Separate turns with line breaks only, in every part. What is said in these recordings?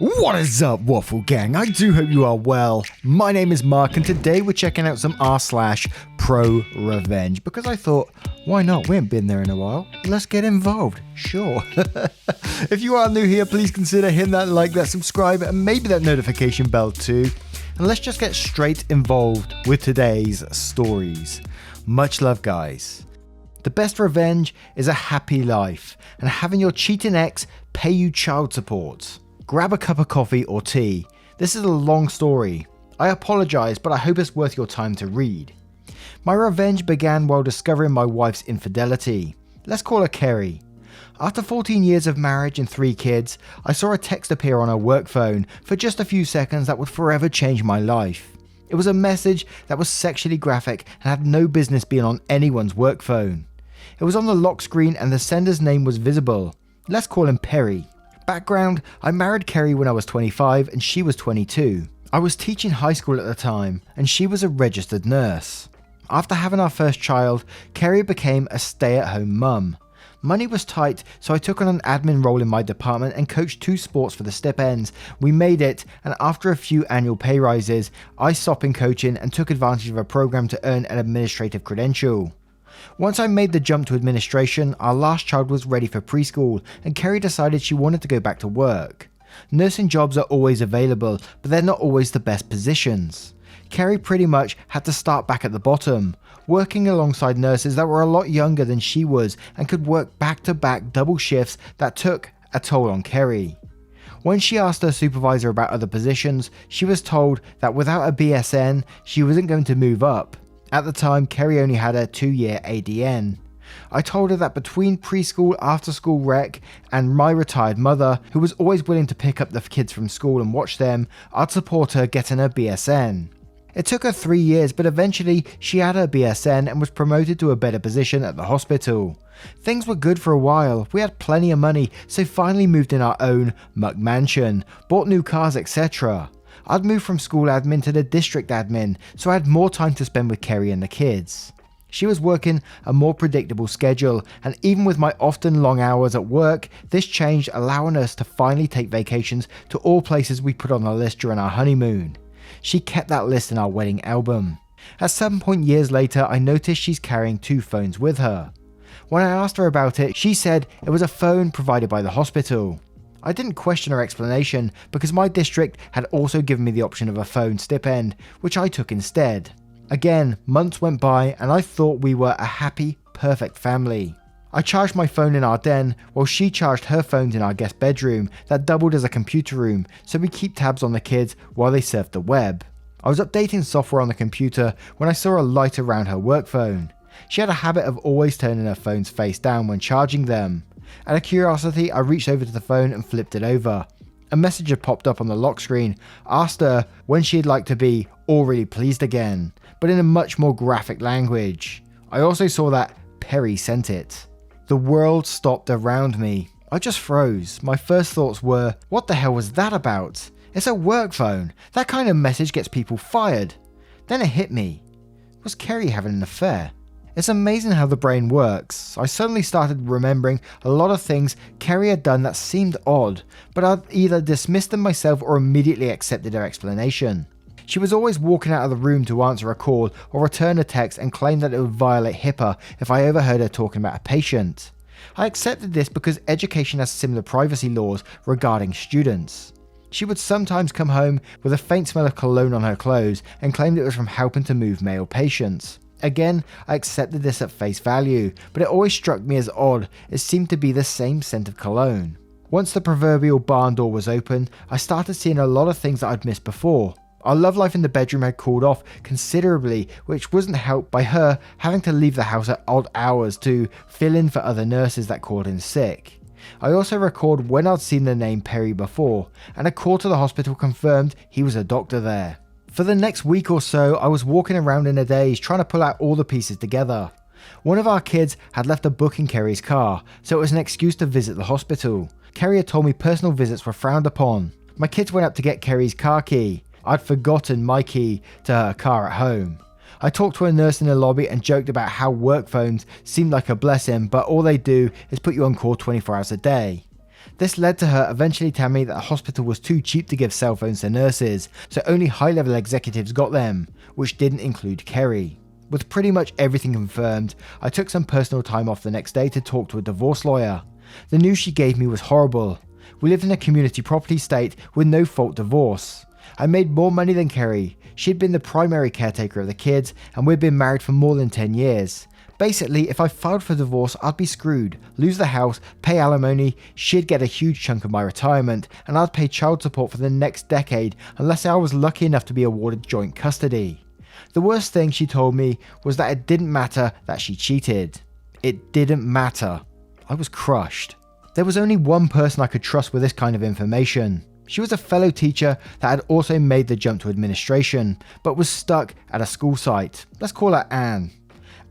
What is up, Waffle Gang? I do hope you are well. My name is Mark, and today we're checking out some r/ProRevenge because I thought, why not? We haven't been there in a while. Let's get involved. Sure. If you are new here, please consider hitting that like, that subscribe, and maybe that notification bell too. And let's just get straight involved with today's stories. Much love, guys. The best revenge is a happy life and having your cheating ex pay you child support. Grab a cup of coffee or tea. This is a long story. I apologise, but I hope it's worth your time to read. My revenge began while discovering my wife's infidelity. Let's call her Kerry. After 14 years of marriage and 3 kids, I saw a text appear on her work phone for just a few seconds that would forever change my life. It was a message that was sexually graphic and had no business being on anyone's work phone. It was on the lock screen and the sender's name was visible. Let's call him Perry. Background: I married Kerry when I was 25 and she was 22. I was teaching high school at the time and she was a registered nurse. After having our first child, Kerry became a stay-at-home mum. Money was tight, so I took on an admin role in my department and coached 2 sports for the stipends. We made it, and after a few annual pay rises, I stopped in coaching and took advantage of a program to earn an administrative credential. Once I made the jump to administration, our last child was ready for preschool and Kerry decided she wanted to go back to work. Nursing jobs are always available, but they're not always the best positions. Kerry pretty much had to start back at the bottom, working alongside nurses that were a lot younger than she was and could work back-to-back double shifts that took a toll on Kerry. When she asked her supervisor about other positions, she was told that without a BSN, she wasn't going to move up. At the time, Kerry only had a 2-year ADN. I told her that between preschool, after-school rec, and my retired mother, who was always willing to pick up the kids from school and watch them, I'd support her getting her BSN. It took her 3 years, but eventually she had her BSN and was promoted to a better position at the hospital. Things were good for a while, we had plenty of money, so finally moved in our own muck mansion, bought new cars, etc. I'd moved from school admin to the district admin, so I had more time to spend with Kerry and the kids. She was working a more predictable schedule, and even with my often long hours at work, this changed, allowing us to finally take vacations to all places we put on the list during our honeymoon. She kept that list in our wedding album. At some point years later, I noticed she's carrying 2 phones with her. When I asked her about it, she said it was a phone provided by the hospital. I didn't question her explanation because my district had also given me the option of a phone stipend, which I took instead. Again, months went by and I thought we were a happy, perfect family. I charged my phone in our den while she charged her phones in our guest bedroom that doubled as a computer room, so we keep tabs on the kids while they surfed the web. I was updating software on the computer when I saw a light around her work phone. She had a habit of always turning her phones face down when charging them. Out of curiosity, I reached over to the phone and flipped it over. A message had popped up on the lock screen, asked her when she'd like to be all really pleased again, but in a much more graphic language. I also saw that Perry sent it. The world stopped around me. I just froze. My first thoughts were, what the hell was that about? It's a work phone. That kind of message gets people fired. Then it hit me. Was Kerry having an affair? It's amazing how the brain works. I suddenly started remembering a lot of things Kerry had done that seemed odd, but I'd either dismissed them myself or immediately accepted her explanation. She was always walking out of the room to answer a call or return a text and claimed that it would violate HIPAA if I overheard her talking about a patient. I accepted this because education has similar privacy laws regarding students. She would sometimes come home with a faint smell of cologne on her clothes and claimed it was from helping to move male patients. Again, I accepted this at face value, but it always struck me as odd. It seemed to be the same scent of cologne. Once the proverbial barn door was open, I started seeing a lot of things that I'd missed before. Our love life in the bedroom had cooled off considerably, which wasn't helped by her having to leave the house at odd hours to fill in for other nurses that called in sick. I also recalled when I'd seen the name Perry before, and a call to the hospital confirmed he was a doctor there. For the next week or so, I was walking around in a daze trying to pull out all the pieces together. One of our kids had left a book in Kerry's car, so it was an excuse to visit the hospital. Kerry had told me personal visits were frowned upon. My kids went up to get Kerry's car key. I'd forgotten my key to her car at home. I talked to a nurse in the lobby and joked about how work phones seemed like a blessing, but all they do is put you on call 24 hours a day. This led to her eventually telling me that the hospital was too cheap to give cell phones to nurses, so only high-level executives got them, which didn't include Kerry. With pretty much everything confirmed, I took some personal time off the next day to talk to a divorce lawyer. The news she gave me was horrible. We lived in a community property state with no fault divorce. I made more money than Kerry. She'd been the primary caretaker of the kids, and we'd been married for more than 10 years. Basically, if I filed for divorce, I'd be screwed, lose the house, pay alimony, she'd get a huge chunk of my retirement, and I'd pay child support for the next decade unless I was lucky enough to be awarded joint custody. The worst thing she told me was that it didn't matter that she cheated. It didn't matter. I was crushed. There was only one person I could trust with this kind of information. She was a fellow teacher that had also made the jump to administration, but was stuck at a school site. Let's call her Anne.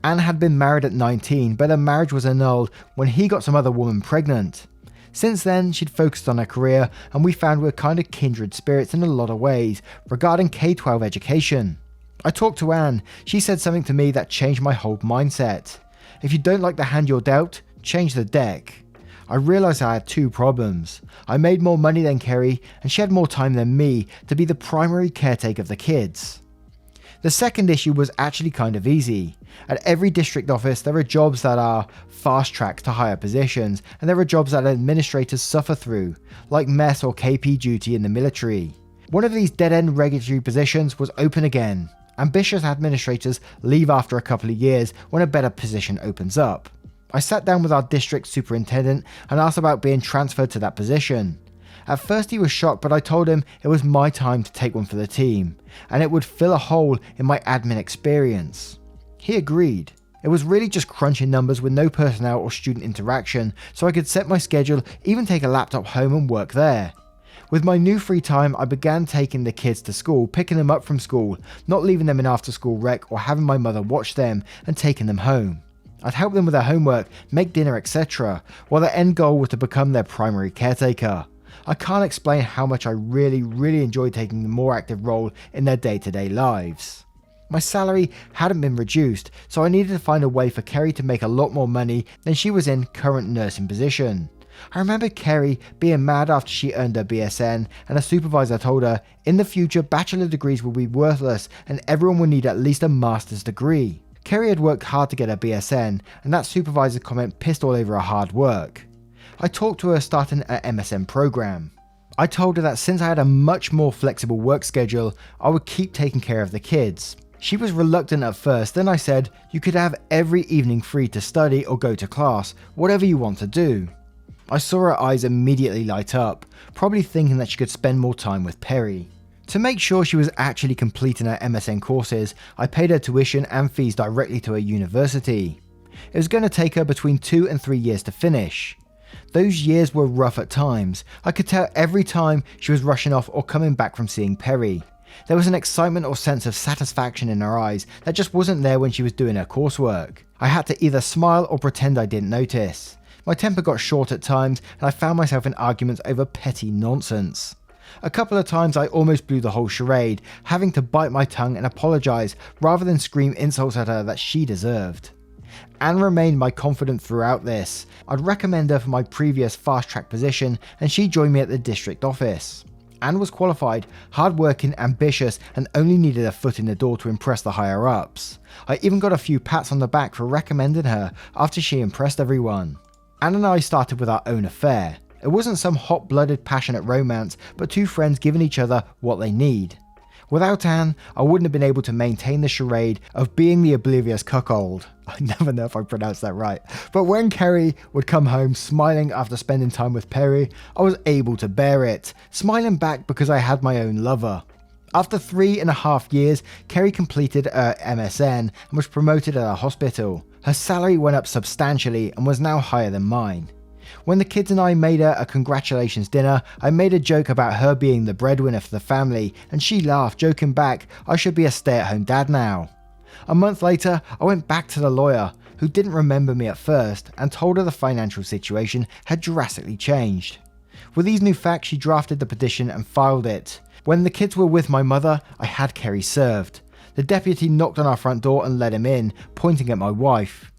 Anne had been married at 19, but her marriage was annulled when he got some other woman pregnant. Since then, she'd focused on her career, and we found we were kind of kindred spirits in a lot of ways regarding K-12 education. I talked to Anne. She said something to me that changed my whole mindset. If you don't like the hand you're dealt, change the deck. I realised I had two problems. I made more money than Kerry, and she had more time than me to be the primary caretaker of the kids. The second issue was actually kind of easy. At every district office, there are jobs that are fast track to higher positions, and there are jobs that administrators suffer through, like mess or KP duty in the military. One of these dead-end regulatory positions was open again. Ambitious administrators leave after a couple of years when a better position opens up. I sat down with our district superintendent and asked about being transferred to that position. At first he was shocked, but I told him it was my time to take one for the team, and it would fill a hole in my admin experience. He agreed. It was really just crunching numbers with no personnel or student interaction, so I could set my schedule, even take a laptop home and work there. With my new free time, I began taking the kids to school, picking them up from school, not leaving them in after-school rec or having my mother watch them, and taking them home. I'd help them with their homework, make dinner, etc., while the end goal was to become their primary caretaker. I can't explain how much I really enjoyed taking the more active role in their day-to-day lives. My salary hadn't been reduced, so I needed to find a way for Kerry to make a lot more money than she was in current nursing position. I remember Kerry being mad after she earned her BSN, and a supervisor told her, in the future bachelor degrees will be worthless and everyone will need at least a master's degree. Kerry had worked hard to get her BSN, and that supervisor's comment pissed all over her hard work. I talked to her starting an MSN program. I told her that since I had a much more flexible work schedule, I would keep taking care of the kids. She was reluctant at first, then I said, you could have every evening free to study or go to class, whatever you want to do. I saw her eyes immediately light up, probably thinking that she could spend more time with Perry. To make sure she was actually completing her MSN courses, I paid her tuition and fees directly to her university. It was going to take her between 2 and 3 years to finish. Those years were rough at times. I could tell every time she was rushing off or coming back from seeing Perry. There was an excitement or sense of satisfaction in her eyes that just wasn't there when she was doing her coursework. I had to either smile or pretend I didn't notice. My temper got short at times, and I found myself in arguments over petty nonsense. A couple of times I almost blew the whole charade, having to bite my tongue and apologise rather than scream insults at her that she deserved. Anne remained my confidant throughout this. I'd recommend her for my previous fast track position, and she joined me at the district office. Anne was qualified, hardworking, ambitious, and only needed a foot in the door to impress the higher ups. I even got a few pats on the back for recommending her after she impressed everyone. Anne and I started with our own affair. It wasn't some hot-blooded, passionate romance, but two friends giving each other what they need. Without Anne, I wouldn't have been able to maintain the charade of being the oblivious cuckold. I never know if I pronounced that right. But when Kerry would come home smiling after spending time with Perry, I was able to bear it, smiling back because I had my own lover. After 3.5 years, Kerry completed her MSN and was promoted at a hospital. Her salary went up substantially and was now higher than mine. When the kids and I made her a congratulations dinner, I made a joke about her being the breadwinner for the family, and she laughed, joking back, I should be a stay-at-home dad now. A month later, I went back to the lawyer, who didn't remember me at first, and told her the financial situation had drastically changed. With these new facts, she drafted the petition and filed it. When the kids were with my mother, I had Kerry served. The deputy knocked on our front door and let him in, pointing at my wife.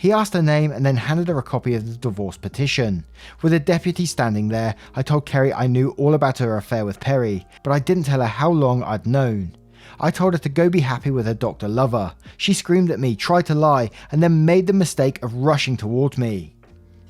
He asked her name and then handed her a copy of the divorce petition. With a deputy standing there, I told Kerry I knew all about her affair with Perry, but I didn't tell her how long I'd known. I told her to go be happy with her doctor lover. She screamed at me, tried to lie, and then made the mistake of rushing toward me.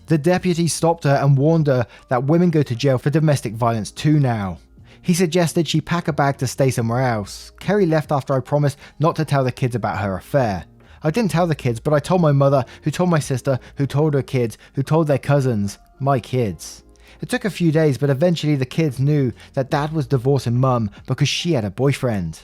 The deputy stopped her and warned her that women go to jail for domestic violence too now. He suggested she pack a bag to stay somewhere else. Kerry left after I promised not to tell the kids about her affair. I didn't tell the kids, but I told my mother, who told my sister, who told her kids, who told their cousins, my kids. It took a few days, but eventually the kids knew that Dad was divorcing Mum because she had a boyfriend.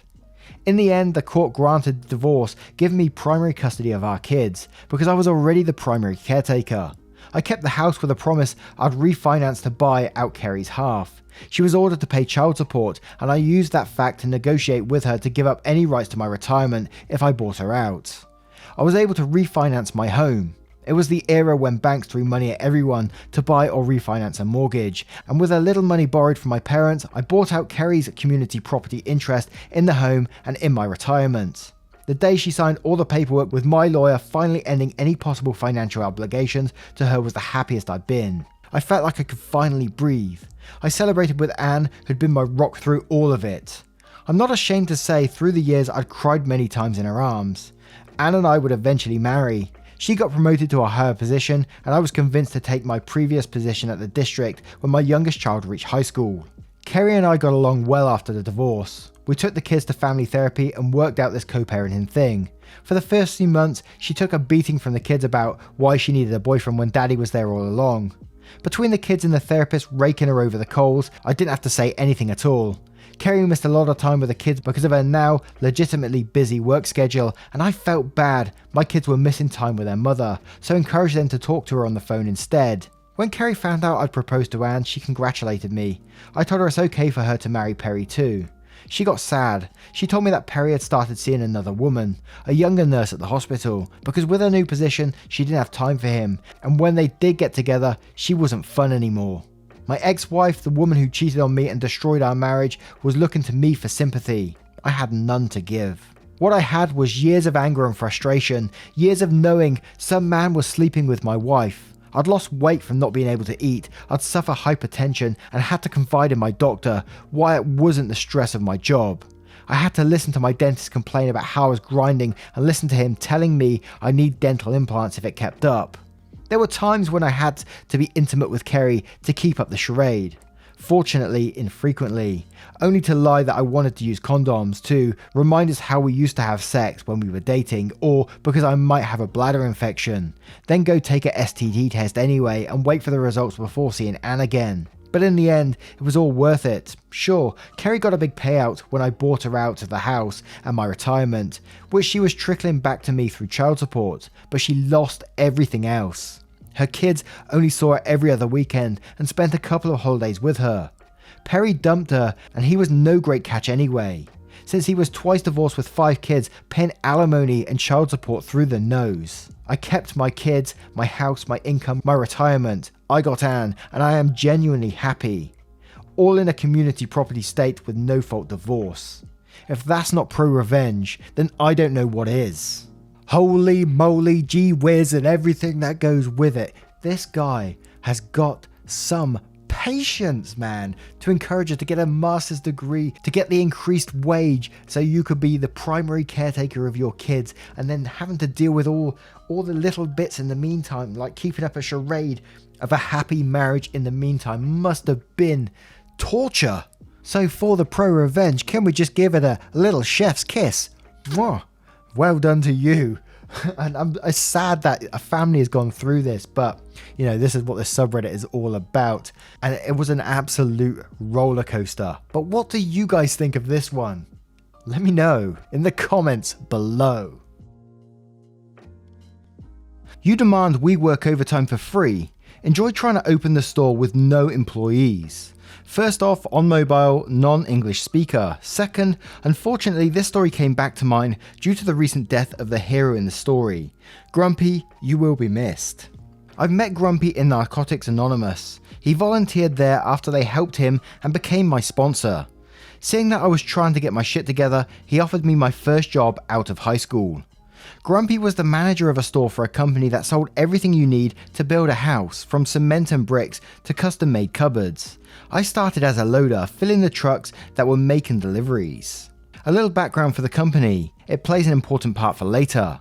In the end, the court granted the divorce, giving me primary custody of our kids, because I was already the primary caretaker. I kept the house with a promise I'd refinance to buy out Kerry's half. She was ordered to pay child support, and I used that fact to negotiate with her to give up any rights to my retirement if I bought her out. I was able to refinance my home. It was the era when banks threw money at everyone to buy or refinance a mortgage, and with a little money borrowed from my parents, I bought out Kerry's community property interest in the home and in my retirement. The day she signed all the paperwork with my lawyer finally ending any possible financial obligations to her was the happiest I'd been. I felt like I could finally breathe. I celebrated with Anne, who'd been my rock through all of it. I'm not ashamed to say through the years I'd cried many times in her arms. Anne and I would eventually marry. She got promoted to a higher position, and I was convinced to take my previous position at the district when my youngest child reached high school. Kerry and I got along well after the divorce. We took the kids to family therapy and worked out this co-parenting thing. For the first few months, she took a beating from the kids about why she needed a boyfriend when Daddy was there all along. Between the kids and the therapist raking her over the coals, I didn't have to say anything at all. Kerry missed a lot of time with the kids because of her now legitimately busy work schedule, and I felt bad. My kids were missing time with their mother, so I encouraged them to talk to her on the phone instead. When Kerry found out I'd proposed to Anne, she congratulated me. I told her it's okay for her to marry Perry too. She got sad. She told me that Perry had started seeing another woman, a younger nurse at the hospital, because with her new position, she didn't have time for him, and when they did get together, she wasn't fun anymore. My ex-wife, the woman who cheated on me and destroyed our marriage, was looking to me for sympathy. I had none to give. What I had was years of anger and frustration, years of knowing some man was sleeping with my wife. I'd lost weight from not being able to eat, I'd suffer hypertension and had to confide in my doctor why it wasn't the stress of my job. I had to listen to my dentist complain about how I was grinding and listen to him telling me I need dental implants if it kept up. There were times when I had to be intimate with Kerry to keep up the charade. Fortunately, infrequently. Only to lie that I wanted to use condoms to remind us how we used to have sex when we were dating, or because I might have a bladder infection. Then go take a STD test anyway and wait for the results before seeing Anne again. But in the end, it was all worth it. Sure, Kerry got a big payout when I bought her out of the house and my retirement, which she was trickling back to me through child support, but she lost everything else. Her kids only saw her every other weekend and spent a couple of holidays with her. Perry dumped her, and he was no great catch anyway, since he was twice divorced with 5 kids, paying alimony and child support through the nose. I kept my kids, my house, my income, my retirement. I got Anne, and I am genuinely happy. All in a community property state with no fault divorce. If that's not pro-revenge, then I don't know what is. Holy moly, gee whiz, and everything that goes with it. This guy has got some patience, man, to encourage her to get a master's degree, to get the increased wage so you could be the primary caretaker of your kids, and then having to deal with all the little bits in the meantime, like keeping up a charade of a happy marriage in the meantime must have been torture. So for the pro-revenge, can we just give it a little chef's kiss? Mwah. Well done to you. And I'm sad that a family has gone through this, but you know, this is what this subreddit is all about, and it was an absolute roller coaster. But what do you guys think of this one? Let me know in the comments below. You demand we work overtime for free. Enjoy trying to open the store with no employees. First off, on mobile, non-English speaker. Second, unfortunately this story came back to mind due to the recent death of the hero in the story. Grumpy, you will be missed. I've met Grumpy in Narcotics Anonymous. He volunteered there after they helped him and became my sponsor. Seeing that I was trying to get my shit together, he offered me my first job out of high school. Grumpy was the manager of a store for a company that sold everything you need to build a house, from cement and bricks to custom-made cupboards. I started as a loader, filling the trucks that were making deliveries. A little background for the company, it plays an important part for later.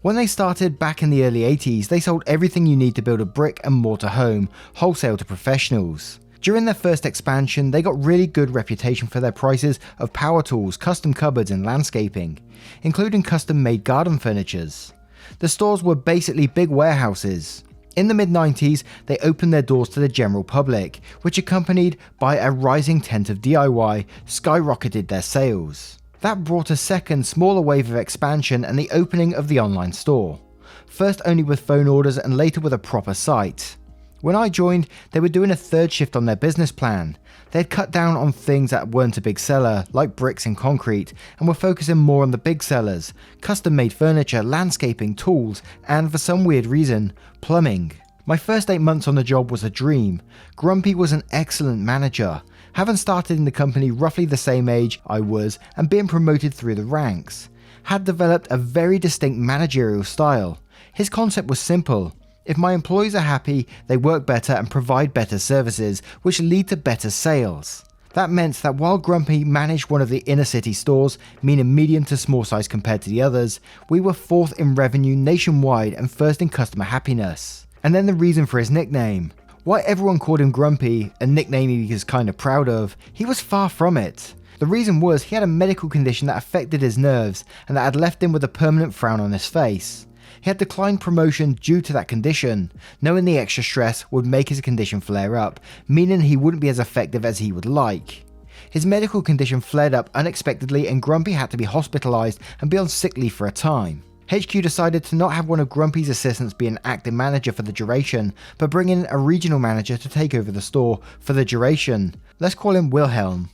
When they started back in the early 80s, they sold everything you need to build a brick and mortar home, wholesale to professionals. During their first expansion, they got really good reputation for their prices of power tools, custom cupboards and landscaping, including custom-made garden furnitures. The stores were basically big warehouses. In the mid-90s, they opened their doors to the general public, which, accompanied by a rising tent of DIY, skyrocketed their sales. That brought a second, smaller wave of expansion and the opening of the online store. First only with phone orders and later with a proper site. When I joined, they were doing a third shift on their business plan. They had cut down on things that weren't a big seller, like bricks and concrete, and were focusing more on the big sellers, custom-made furniture, landscaping, tools, and for some weird reason, plumbing. My first 8 months on the job was a dream. Grumpy was an excellent manager, having started in the company roughly the same age I was and being promoted through the ranks. Had developed a very distinct managerial style. His concept was simple. If my employees are happy, they work better and provide better services, which lead to better sales. That meant that while Grumpy managed one of the inner city stores, meaning medium to small size compared to the others, we were fourth in revenue nationwide and first in customer happiness. And then the reason for his nickname. Why everyone called him Grumpy, a nickname he was kind of proud of, he was far from it. The reason was he had a medical condition that affected his nerves and that had left him with a permanent frown on his face. He had declined promotion due to that condition, knowing the extra stress would make his condition flare up, meaning he wouldn't be as effective as he would like. His medical condition flared up unexpectedly and Grumpy had to be hospitalized and be on sick leave for a time. HQ decided to not have one of Grumpy's assistants be an acting manager for the duration, but bring in a regional manager to take over the store for the duration. Let's call him Wilhelm.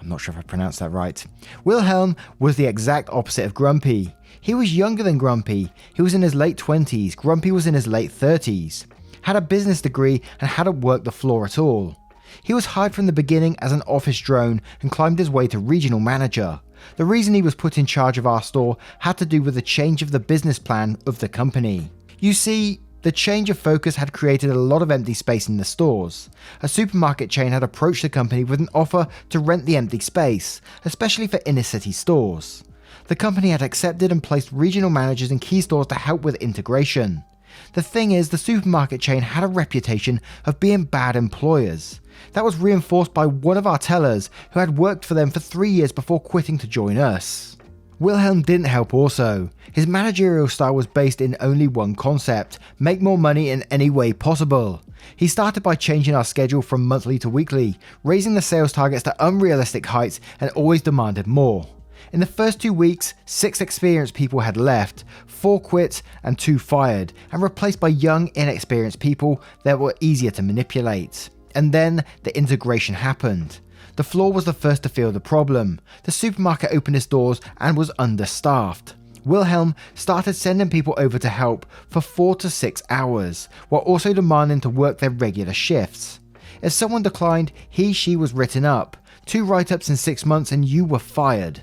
I'm not sure if I pronounced that right. Wilhelm was the exact opposite of Grumpy. He was younger than Grumpy. He was in his late 20s, Grumpy was in his late 30s. Had a business degree and hadn't worked the floor at all. He was hired from the beginning as an office drone and climbed his way to regional manager. The reason he was put in charge of our store had to do with the change of the business plan of the company. You see, the change of focus had created a lot of empty space in the stores. A supermarket chain had approached the company with an offer to rent the empty space, especially for inner city stores. The company had accepted and placed regional managers in key stores to help with integration. The thing is, the supermarket chain had a reputation of being bad employers. That was reinforced by one of our tellers who had worked for them for 3 years before quitting to join us. Wilhelm didn't help also. His managerial style was based in only one concept: make more money in any way possible. He started by changing our schedule from monthly to weekly, raising the sales targets to unrealistic heights and always demanded more. In the first 2 weeks, 6 experienced people had left, 4 quit and 2 fired, and replaced by young, inexperienced people that were easier to manipulate. And then the integration happened. The floor was the first to feel the problem. The supermarket opened its doors and was understaffed. Wilhelm started sending people over to help for 4 to 6 hours, while also demanding to work their regular shifts. If someone declined, she was written up. 2 write-ups in 6 months and you were fired.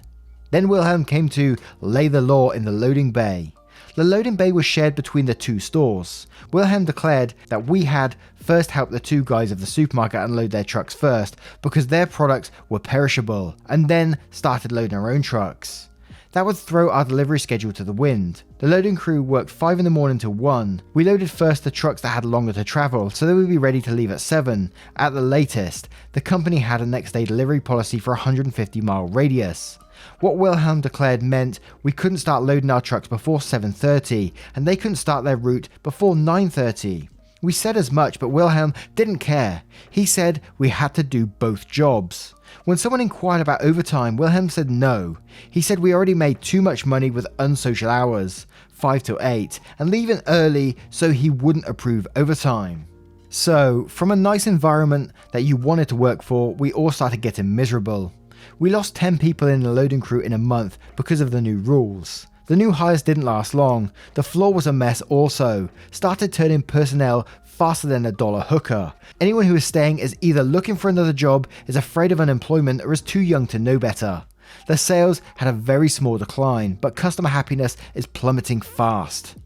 Then Wilhelm came to lay the law in the loading bay. The loading bay was shared between the 2 stores. Wilhelm declared that we had first helped the 2 guys of the supermarket unload their trucks first because their products were perishable, and then started loading our own trucks. That would throw our delivery schedule to the wind. The loading crew worked 5 in the morning till 1. We loaded first the trucks that had longer to travel, so they would be ready to leave at 7. At the latest, the company had a next day delivery policy for a 150-mile radius. What Wilhelm declared meant we couldn't start loading our trucks before 7:30, and they couldn't start their route before 9:30. We said as much, but Wilhelm didn't care. He said we had to do both jobs. When someone inquired about overtime, Wilhelm said no. He said we already made too much money with unsocial hours, 5 to 8, and leaving early, so he wouldn't approve overtime. So, from a nice environment that you wanted to work for, we all started getting miserable. We lost 10 people in the loading crew in a month because of the new rules. The new hires didn't last long. The floor was a mess also. Started turning personnel faster than a dollar hooker. Anyone who is staying is either looking for another job, is afraid of unemployment, or is too young to know better. Their sales had a very small decline, but customer happiness is plummeting fast.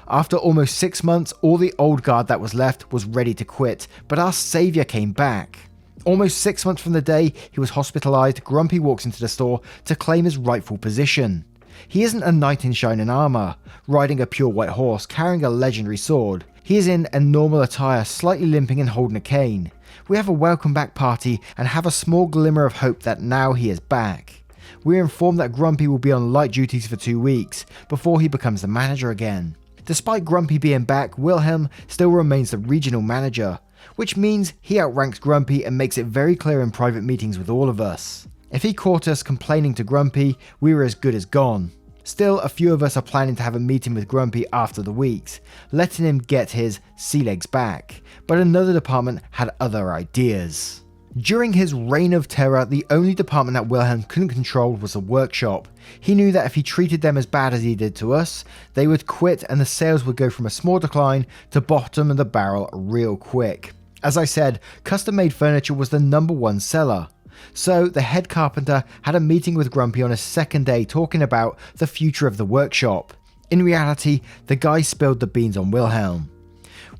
After almost 6 months, all the old guard that was left was ready to quit, but our saviour came back. Almost 6 months from the day he was hospitalised, Grumpy walks into the store to claim his rightful position. He isn't a knight in shining armour, riding a pure white horse, carrying a legendary sword. He is in a normal attire, slightly limping and holding a cane. We have a welcome back party and have a small glimmer of hope that now he is back. We are informed that Grumpy will be on light duties for 2 weeks, before he becomes the manager again. Despite Grumpy being back, Wilhelm still remains the regional manager, which means he outranks Grumpy and makes it very clear in private meetings with all of us. If he caught us complaining to Grumpy, we were as good as gone. Still, a few of us are planning to have a meeting with Grumpy after the weeks, letting him get his sea legs back, but another department had other ideas. During his reign of terror, the only department that Wilhelm couldn't control was the workshop. He knew that if he treated them as bad as he did to us, they would quit and the sales would go from a small decline to bottom of the barrel real quick. As I said, custom-made furniture was the #1 seller. So the head carpenter had a meeting with Grumpy on his second day talking about the future of the workshop. In reality, the guy spilled the beans on Wilhelm.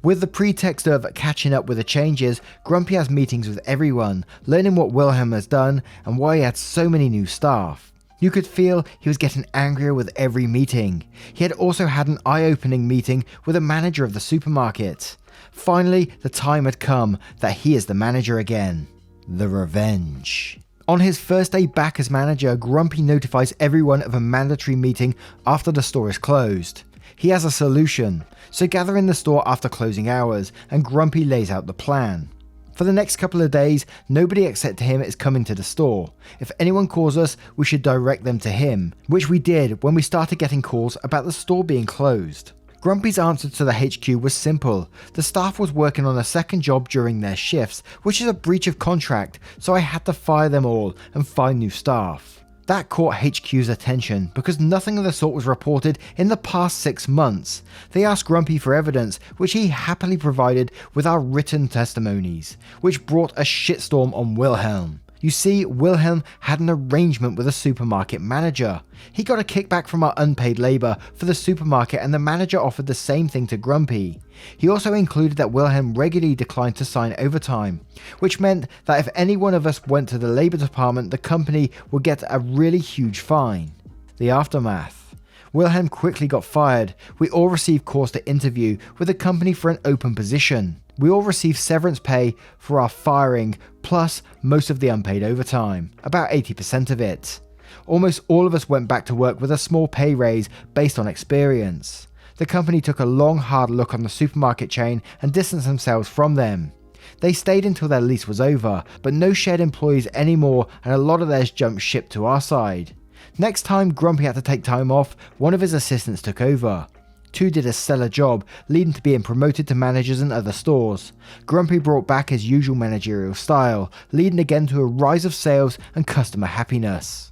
With the pretext of catching up with the changes, Grumpy has meetings with everyone, learning what Wilhelm has done and why he had so many new staff. You could feel he was getting angrier with every meeting. He had also had an eye-opening meeting with the manager of the supermarket. Finally, the time had come that he is the manager again. The Revenge. On his first day back as manager, Grumpy notifies everyone of a mandatory meeting after the store is closed. He has a solution, so gather in the store after closing hours, and Grumpy lays out the plan. For the next couple of days, nobody except him is coming to the store. If anyone calls us, we should direct them to him, which we did when we started getting calls about the store being closed. Grumpy's answer to the HQ was simple. The staff was working on a second job during their shifts, which is a breach of contract, so I had to fire them all and find new staff. That caught HQ's attention because nothing of the sort was reported in the past 6 months. They asked Grumpy for evidence, which he happily provided with our written testimonies, which brought a shitstorm on Wilhelm. You see, Wilhelm had an arrangement with a supermarket manager. He got a kickback from our unpaid labour for the supermarket and the manager offered the same thing to Grumpy. He also included that Wilhelm regularly declined to sign overtime, which meant that if any one of us went to the labour department, the company would get a really huge fine. The aftermath. Wilhelm quickly got fired. We all received calls to interview with the company for an open position. We all received severance pay for our firing, plus most of the unpaid overtime, about 80% of it. Almost all of us went back to work with a small pay raise based on experience. The company took a long hard look on the supermarket chain and distanced themselves from them. They stayed until their lease was over, but no shared employees anymore and a lot of theirs jumped ship to our side. Next time Grumpy had to take time off, one of his assistants took over. 2 did a stellar job, leading to being promoted to managers in other stores. Grumpy brought back his usual managerial style, leading again to a rise of sales and customer happiness.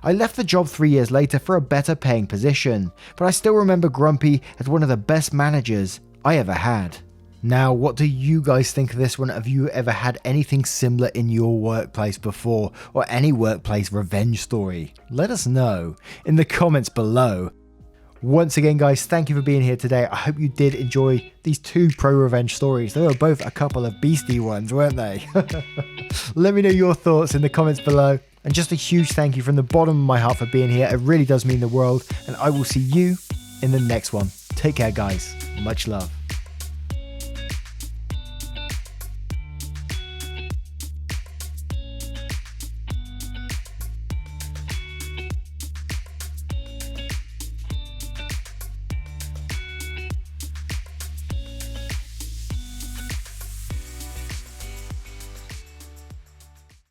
I left the job 3 years later for a better paying position, but I still remember Grumpy as one of the best managers I ever had. Now, what do you guys think of this one? Have you ever had anything similar in your workplace before, or any workplace revenge story? Let us know in the comments below. Once again, guys, thank you for being here today. I hope you did enjoy these 2 ProRevenge stories. They were both a couple of beastie ones, weren't they? Let me know your thoughts in the comments below. And just a huge thank you from the bottom of my heart for being here. It really does mean the world. And I will see you in the next one. Take care, guys. Much love.